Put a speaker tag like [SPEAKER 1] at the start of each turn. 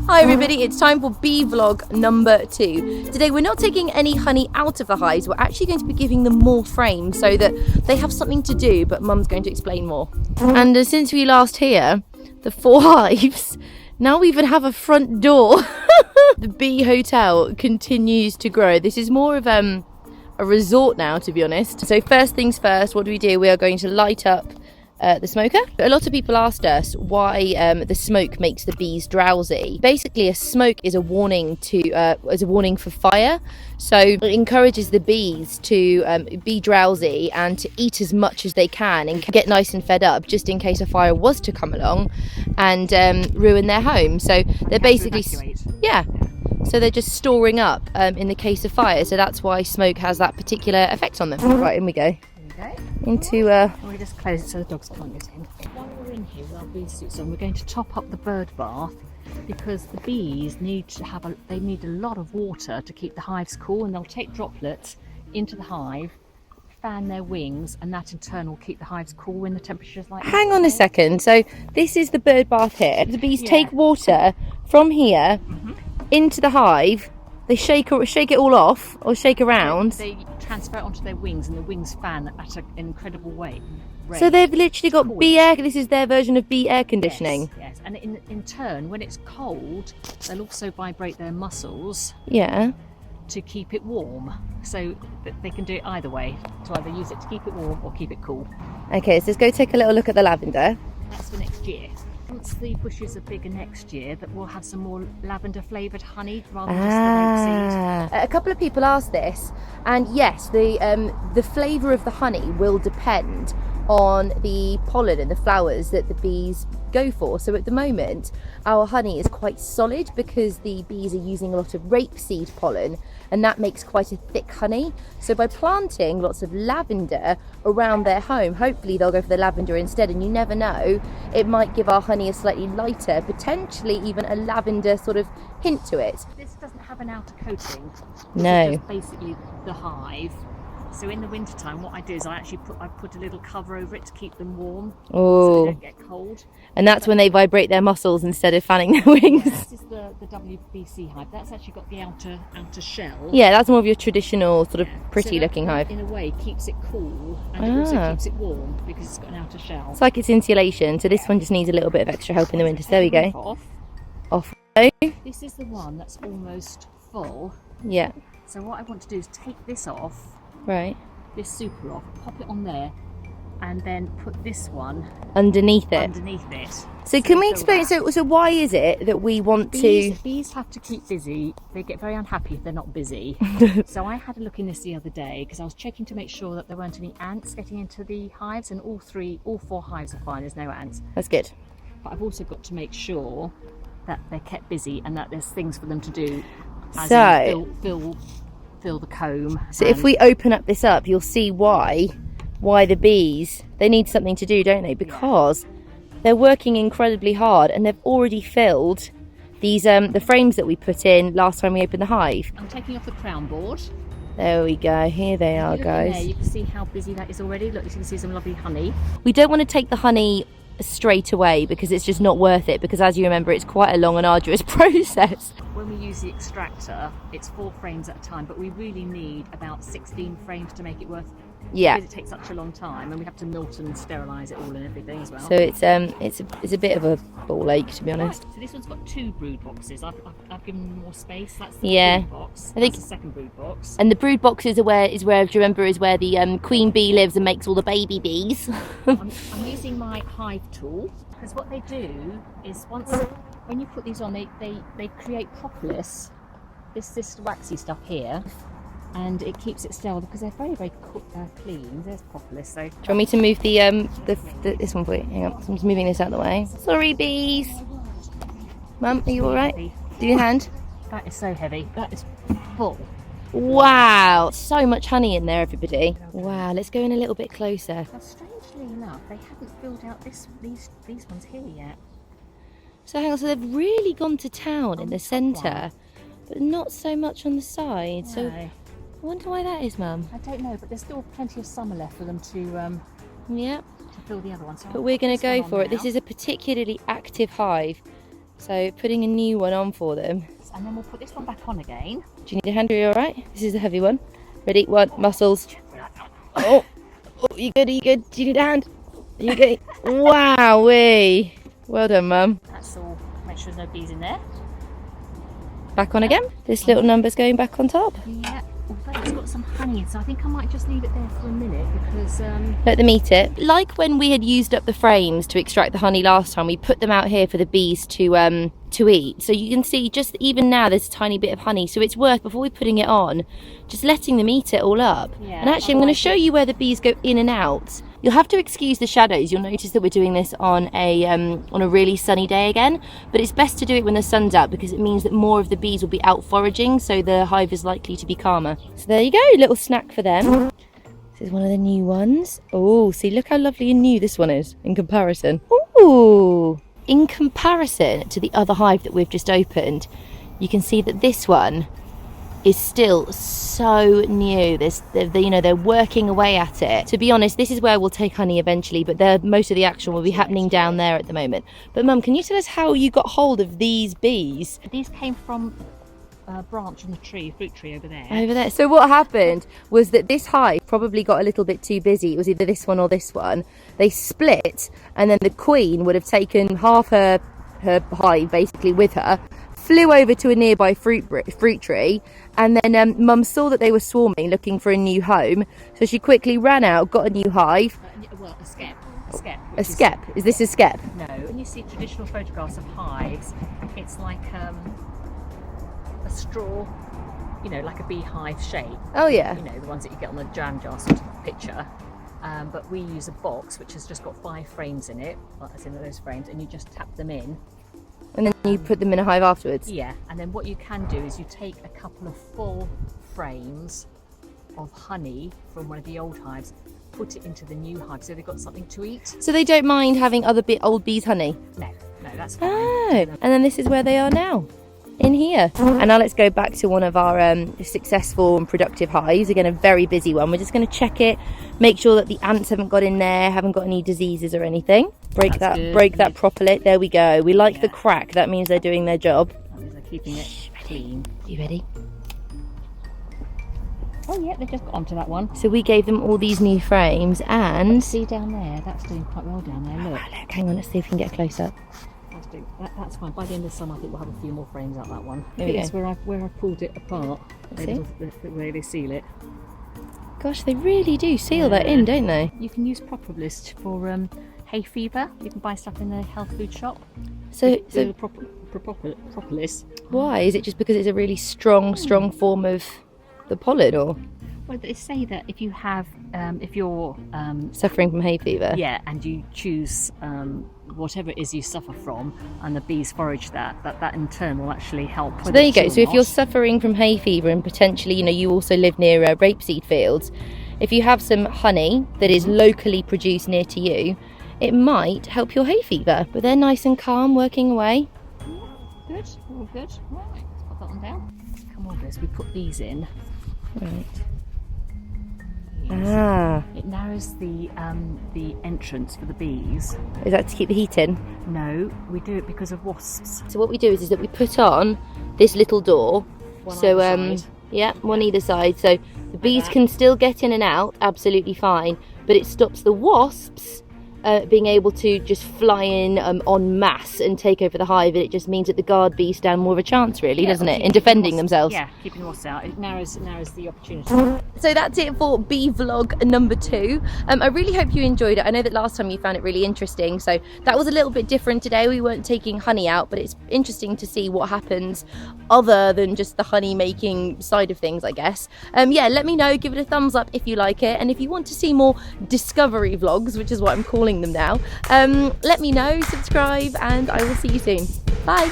[SPEAKER 1] Hi everybody, it's time for bee vlog number 2. Today we're not taking any honey out of the hives, we're actually going to be giving them more frames so that they have something to do, but Mum's going to explain more. And since we last here, the 4 hives now even have a front door. The bee hotel continues to grow. This is more of a resort now, to be honest. So first things first, what do? We are going to light up the smoker. A lot of people asked us why the smoke makes the bees drowsy. Basically, a smoke is a warning for fire, so it encourages the bees to be drowsy and to eat as much as they can and get nice and fed up, just in case a fire was to come along and ruin their home. So they're basically, yeah. So they're just storing up in the case of fire. So that's why smoke has that particular effect on them. Right, in we go.
[SPEAKER 2] We just close it so the dogs can't get in. While we're in here with our bee suits on, we're going to top up the bird bath because the bees need a lot of water to keep the hives cool, and they'll take droplets into the hive, fan their wings, and that in turn will keep the hives cool when the temperature's like.
[SPEAKER 1] Hang on a second. So this is the bird bath here. The bees take water from here into the hive. They shake it all off, or shake around.
[SPEAKER 2] They transfer it onto their wings, and the wings fan at an incredible rate.
[SPEAKER 1] So they've literally got bee air. This is their version of bee air conditioning.
[SPEAKER 2] Yes. And in turn, when it's cold, they'll also vibrate their muscles.
[SPEAKER 1] Yeah.
[SPEAKER 2] To keep it warm, so that they can do it either way. To either use it to keep it warm or keep it cool.
[SPEAKER 1] Okay, so let's go take a little look at the lavender.
[SPEAKER 2] That's for next year. Once the bushes are bigger next year, that we'll have some more lavender flavoured honey rather than just the rapeseed.
[SPEAKER 1] A couple of people asked this, and yes, the flavour of the honey will depend on the pollen and the flowers that the bees go for. So at the moment, our honey is quite solid because the bees are using a lot of rapeseed pollen, and that makes quite a thick honey. So by planting lots of lavender around their home, hopefully they'll go for the lavender instead, and you never know, it might give our honey a slightly lighter, potentially even a lavender sort of hint to it.
[SPEAKER 2] This doesn't have an outer coating.
[SPEAKER 1] No.
[SPEAKER 2] This is just basically the hive. So in the wintertime, what I do is I put a little cover over it to keep them warm, so they don't get cold.
[SPEAKER 1] And that's when they vibrate their muscles instead of fanning their wings.
[SPEAKER 2] This is the WBC hive. That's actually got the outer shell.
[SPEAKER 1] Yeah, that's more of your traditional sort of pretty looking hive.
[SPEAKER 2] In a way, keeps it cool, and it also keeps it warm because it's got an outer shell.
[SPEAKER 1] It's like it's insulation, so this one just needs a little bit of extra help in the winter. So there we go. Off.
[SPEAKER 2] This is the one that's almost full.
[SPEAKER 1] Yeah.
[SPEAKER 2] So what I want to do is take this off.
[SPEAKER 1] Right.
[SPEAKER 2] This super off, pop it on there, and then put this one
[SPEAKER 1] underneath it. So can we explain? So why is it that we want to?
[SPEAKER 2] Bees have to keep busy. They get very unhappy if they're not busy. So I had a look in this the other day because I was checking to make sure that there weren't any ants getting into the hives, and all 4 hives are fine. There's no ants.
[SPEAKER 1] That's good.
[SPEAKER 2] But I've also got to make sure that they're kept busy and that there's things for them to do. As fill the comb.
[SPEAKER 1] So if we open up this up, you'll see why the bees, they need something to do, don't they? Because they're working incredibly hard, and they've already filled these the frames that we put in last time we opened the hive.
[SPEAKER 2] I'm taking off the crown board.
[SPEAKER 1] There we go. Here they are, guys.
[SPEAKER 2] There, you can see how busy that is already. Look, you can see some lovely honey.
[SPEAKER 1] We don't want to take the honey straight away because it's just not worth it, because as you remember, it's quite a long and arduous process.
[SPEAKER 2] When we use the extractor, it's 4 frames at a time, but we really need about 16 frames to make it worth.
[SPEAKER 1] Yeah.
[SPEAKER 2] Because it takes such a long time, and we have to melt and sterilise it all and everything as well.
[SPEAKER 1] So it's a bit of a ball ache, to be honest.
[SPEAKER 2] Right. So this one's got 2 brood boxes. I've given them more space. That's the brood box. I think that's the second brood box.
[SPEAKER 1] And the brood box is where do you remember, is where the queen bee lives and makes all the baby bees.
[SPEAKER 2] I'm using my hive tool, because what they do is when you put these on, they create propolis, this waxy stuff here, and it keeps it sterile because they're very, very clean. There's propolis. So. Do
[SPEAKER 1] you want me to move this one for you? Hang on, I'm just moving this out of the way. Sorry, bees. Mum, are you all right? Do your hand.
[SPEAKER 2] That is so heavy. That is full.
[SPEAKER 1] Wow, so much honey in there, everybody. Wow, let's go in a little bit closer.
[SPEAKER 2] Now, strangely enough, they haven't filled out these ones here yet.
[SPEAKER 1] So hang on, so they've really gone to town in the centre, but not so much on the side. No. So I wonder why that is, Mum.
[SPEAKER 2] I don't know, but there's still plenty of summer left for them to
[SPEAKER 1] to
[SPEAKER 2] fill the other one. So
[SPEAKER 1] but we're going to go for it. This is a particularly active hive. So putting a new one on for them.
[SPEAKER 2] And then we'll put this one back on again.
[SPEAKER 1] Do you need a hand? Are you all right? This is a heavy one. Ready? One, muscles. Oh, you good? Are you good? Do you need a hand? Are you good? Wowee. Well done, Mum.
[SPEAKER 2] That's all. Make sure there's no bees in there.
[SPEAKER 1] Back on again. This little number's going back on top.
[SPEAKER 2] Yeah. Although it's got some honey, so I think I might just leave it there for a minute because
[SPEAKER 1] let them eat it. Like when we had used up the frames to extract the honey last time, we put them out here for the bees to eat. So you can see just even now there's a tiny bit of honey, so it's worth, before we're putting it on, just letting them eat it all up.
[SPEAKER 2] Yeah,
[SPEAKER 1] and actually I'm going to show you where the bees go in and out. You'll have to excuse the shadows. You'll notice that we're doing this on a really sunny day again, but it's best to do it when the sun's out because it means that more of the bees will be out foraging, so the hive is likely to be calmer. So there you go, little snack for them. This is one of the new ones. Oh, see, look how lovely and new this one is in comparison. Ooh. In comparison to the other hive that we've just opened, you can see that this one is still so new. They're working away at it. To be honest, this is where we'll take honey eventually, but most of the action will be happening down there at the moment. But Mum, can you tell us how you got hold of these bees?
[SPEAKER 2] These came from a branch on the fruit tree over there.
[SPEAKER 1] Over there. So what happened was that this hive probably got a little bit too busy. It was either this one or this one. They split, and then the queen would have taken half her hive basically with her, flew over to a nearby fruit tree, and then Mum saw that they were swarming, looking for a new home, so she quickly ran out, got a new hive.
[SPEAKER 2] Well, a skep.
[SPEAKER 1] A skep? Is this a skep?
[SPEAKER 2] No. When you see traditional photographs of hives, it's like a straw, like a beehive shape.
[SPEAKER 1] Oh yeah.
[SPEAKER 2] The ones that you get on the jam jar sort of picture. But we use a box which has just got 5 frames in it, as in those frames, and you just tap them in.
[SPEAKER 1] And then you put them in a hive afterwards?
[SPEAKER 2] Yeah, and then what you can do is you take a couple of full frames of honey from one of the old hives, put it into the new hive, so they've got something to eat.
[SPEAKER 1] So they don't mind having other old bees' honey?
[SPEAKER 2] No, that's fine.
[SPEAKER 1] Oh, and then this is where they are now, in here. And now let's go back to one of our successful and productive hives. Again, a very busy one. We're just going to check it, make sure that the ants haven't got in there, haven't got any diseases or anything. Break that properly. There we go. We like the crack. That means they're doing their job.
[SPEAKER 2] That means they're keeping it clean.
[SPEAKER 1] You ready?
[SPEAKER 2] Oh yeah, they've just got onto that one.
[SPEAKER 1] So we gave them all these new frames, and
[SPEAKER 2] see down there, that's doing quite well down there. Look.
[SPEAKER 1] Look, hang on, let's see if we can get a close up.
[SPEAKER 2] That's fine. By the end of the summer, I think we'll have a few more frames out that one.
[SPEAKER 1] There we go.
[SPEAKER 2] It's where I pulled it apart. The way they seal it.
[SPEAKER 1] Gosh, they really do seal that in, don't they?
[SPEAKER 2] You can use Propolis for hay fever. You can buy stuff in the health food shop.
[SPEAKER 1] So
[SPEAKER 2] Propolis.
[SPEAKER 1] Why? Is it just because it's a really strong form of the pollen, or?
[SPEAKER 2] Well, they say that if you have, if you're
[SPEAKER 1] suffering from hay fever,
[SPEAKER 2] and you choose whatever it is you suffer from, and the bees forage that in turn will actually help.
[SPEAKER 1] So there you go. So if you're suffering from hay fever and potentially, you also live near rapeseed fields, if you have some honey that is locally produced near to you, it might help your hay fever. But they're nice and calm, working away.
[SPEAKER 2] Yeah, good, all good. Right, let's put that one down. Come on, Liz, we put these in.
[SPEAKER 1] Right.
[SPEAKER 2] Yes. It narrows the entrance for the bees.
[SPEAKER 1] Is that to keep the heat in?
[SPEAKER 2] No, we do it because of wasps.
[SPEAKER 1] So what we do is that we put on this little door.
[SPEAKER 2] One
[SPEAKER 1] either side. So the bees can still get in and out, absolutely fine. But it stops the wasps being able to just fly in en masse and take over the hive, and it just means that the guard bees stand more of a chance, really, doesn't it, in defending themselves?
[SPEAKER 2] Yeah, keeping the wasps out. It narrows the opportunity.
[SPEAKER 1] So that's it for bee vlog number 2. I really hope you enjoyed it. I know that last time you found it really interesting, so that was a little bit different today. We weren't taking honey out, but it's interesting to see what happens other than just the honey making side of things, I guess. Let me know, give it a thumbs up if you like it, and if you want to see more discovery vlogs, which is what I'm calling them now, let me know, subscribe, and I will see you soon. Bye.